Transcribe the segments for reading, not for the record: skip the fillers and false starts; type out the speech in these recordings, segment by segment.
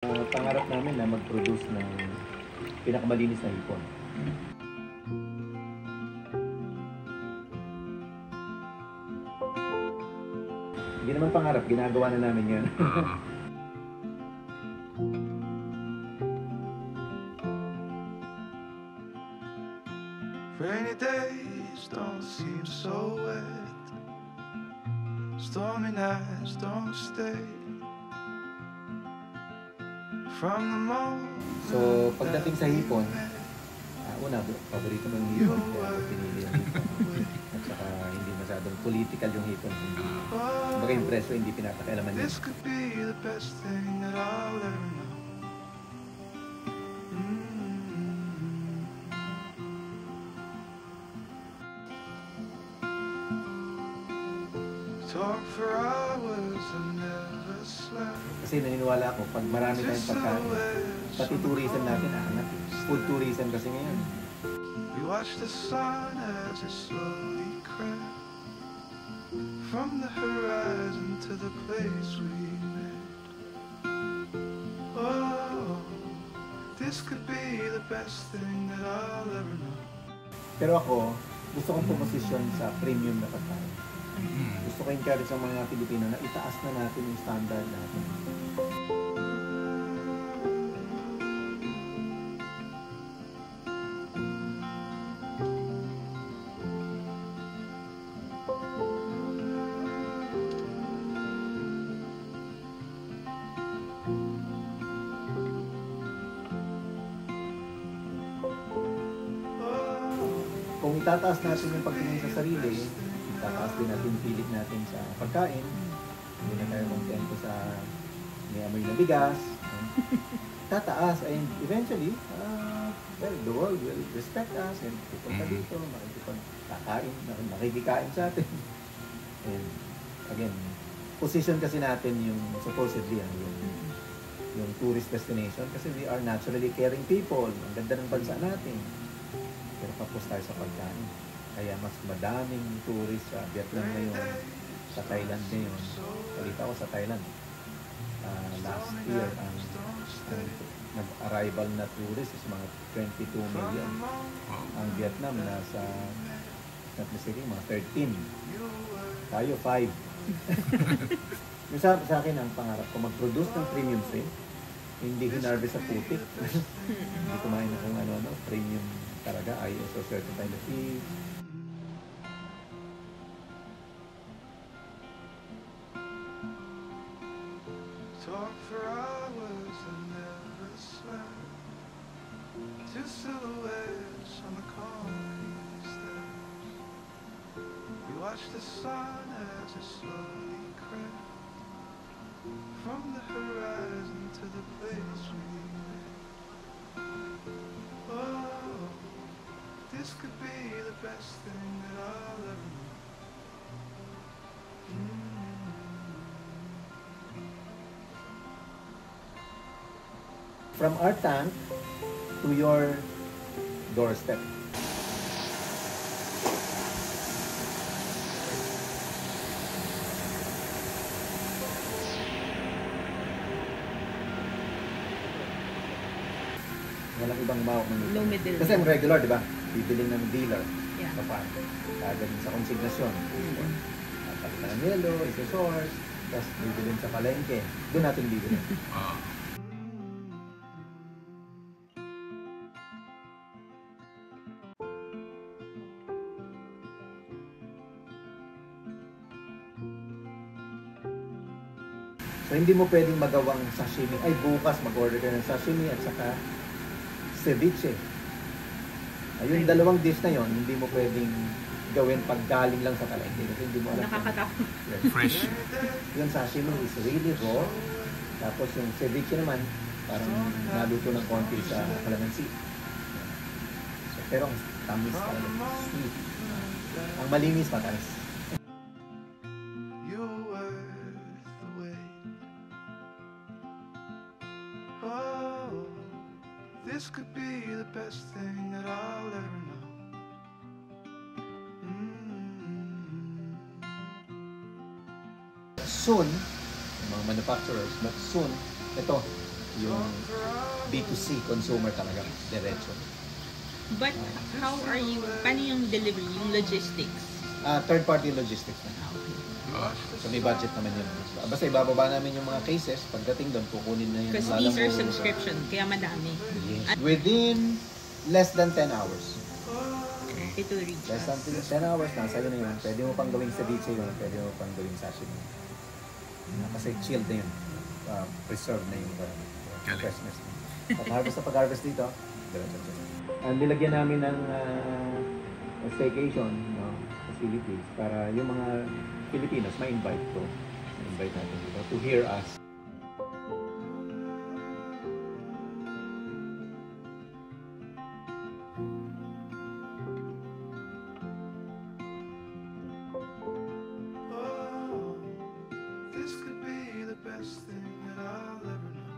Pangarap namin na mag-produce ng pinakamalinis na hipon. Hindi naman pangarap, ginagawa na namin yan. Rainy days don't seem so wet. Stormy nights don't stay. From the moment. So, pagdating sa hipon, una, paborito mo yung hipon, kaya ako pinili yung hipon. At saka hindi masyadong political yung hipon. Baga yung presyo, hindi pinapakialaman yun. This could be the best thing that I'll ever know. Talk for hours and never slept. Kasi naniniwala ako, pag marami tayong pagkain, pati tourism natin aangat. Food tourism kasi ngayon. We watch the sun as it slowly crept from the horizon to the place we met. Oh, this could be the best thing that I'll ever know. Pero ako, gusto kong pumosisyon sa premium na pagkain. Gusto ko encourage sa mga Pilipino na itaas na natin yung standard natin. Kung itataas natin yung pagtingin sa sarili, itataas din natin yung pilit natin sa pagkain. Hindi na tayo kontento sa may amoy na bigas. Tataas, and eventually, well, the world will respect us and pupunta dito, makikipagkakain, makikikain sa atin. And again, position kasi natin yung supposedly yung tourist destination kasi we are naturally caring people. Ang ganda ng bansa natin. Pero tapos tayo sa pagkain. Kaya mas madaming tourist sa Vietnam ngayon, sa Thailand ngayon. Kalita ko sa Thailand. Last year, ang nag-arrival na tourist is mga 22 million. Ang Vietnam nasa mga 13. Tayo 5. Yung sa akin, ang pangarap ko, mag-produce ng premium shrimp. Hindi hinarvest sa putik. Hindi kumain na kung ano-ano, premium talaga, ISO certified na fish. Talk for hours and never slept. Two silhouettes on the concrete steps. We watch the sun as it slowly crept from the horizon to the place we met. Oh, this could be the best thing that I'll ever know. From our tank to your doorstep. Walang ibang bawak ng Low middle. Kasi ang regular, di ba? Bibiling ng dealer. Yeah. Sa farm. Kagaling sa konsignasyon. Palitan ng yelo, isa-source, tapos bibilin sa palengke. Doon natin bibilin. So hindi mo pwedeng magawang sashimi. Ay, bukas mag-order ka ng sashimi at saka ceviche. Ayun, dalawang dish na yon, hindi mo pwedeng gawin pag galing lang sa palengke. Kasi hindi mo alam. Nakakatakot. Fresh. Yung sashimi is really raw. Tapos yung ceviche naman, parang naluto ng konti sa calamansi. So, pero ang tamis talaga. Sweet. Ang malinis, matamis. You're worth the wait. Oh, this could be the best thing that I'll ever know. Soon, mga manufacturers, but soon, ito, yung B2C consumer talaga, diretso. But how are you, paano yung delivery, yung logistics? Third-party logistics na. So may budget naman yun. Basta ibababa namin yung mga cases, pagdating doon, kukunin na yung Because these are subscription, kaya madami. Yes. Within less than 10 hours. It will reach Less us. than 10 hours, nasa yun na yun. Pwede mo pang gawing ceviche yun, pwede mo pang gawing sashimi. Kasi chilled na yun. Preserved na yung freshness. At pag-harvest dito, ang nilagyan namin ng staycation facilities para yung mga Filipinos ma-invite natin dito to hear us. Oh, this could be the best thing that I'll ever know.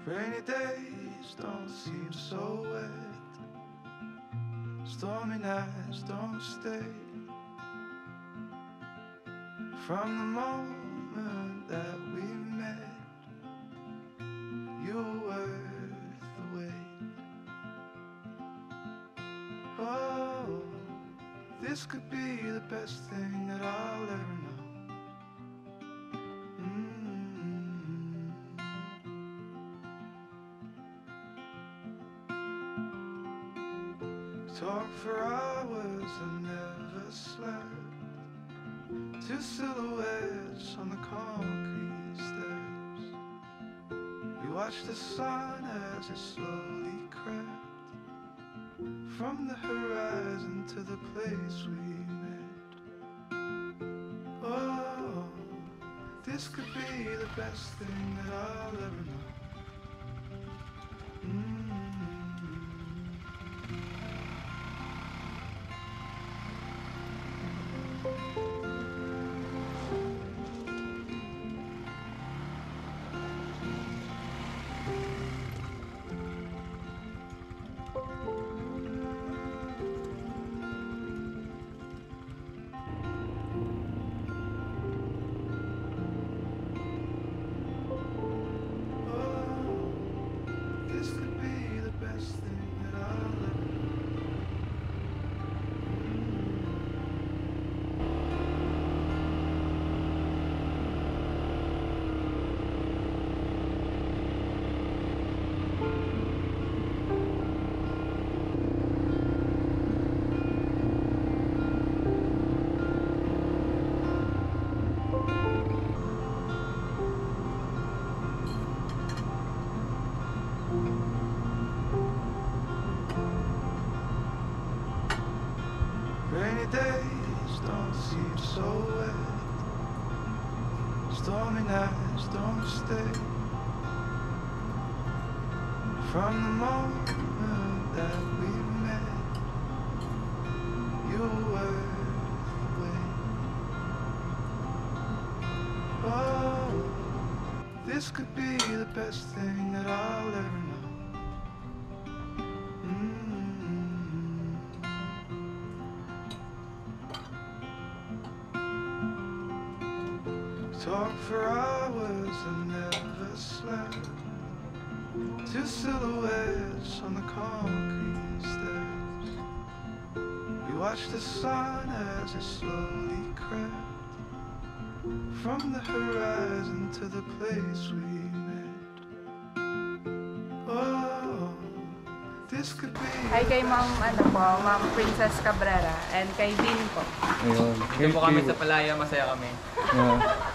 Rainy days don't seem so wet. Stormy nights don't stay. From the moment that we met, you were worth the wait. Oh, this could be the best thing that I'll ever know. Talk for hours and never slept. Two silhouettes on the concrete steps. We watched the sun as it slowly crept from the horizon to the place we met. Oh, this could be the best thing that I'll ever know. This could be the best thing that I'll ever know. Rainy days don't seem so wet. Stormy nights don't stay. From the moment that we met, you were worth the wait. Oh, this could be the best thing that I'll ever know. Talk for hours and never slept. Two silhouettes on the concrete steps. We watched the sun as it slowly crept from the horizon to the place we met. Oh, this could be. Hi kay Ma'am Princess Cabrera and kay Dean po. Ayun. Dito po kami sa Palaya, masaya kami. Yeah.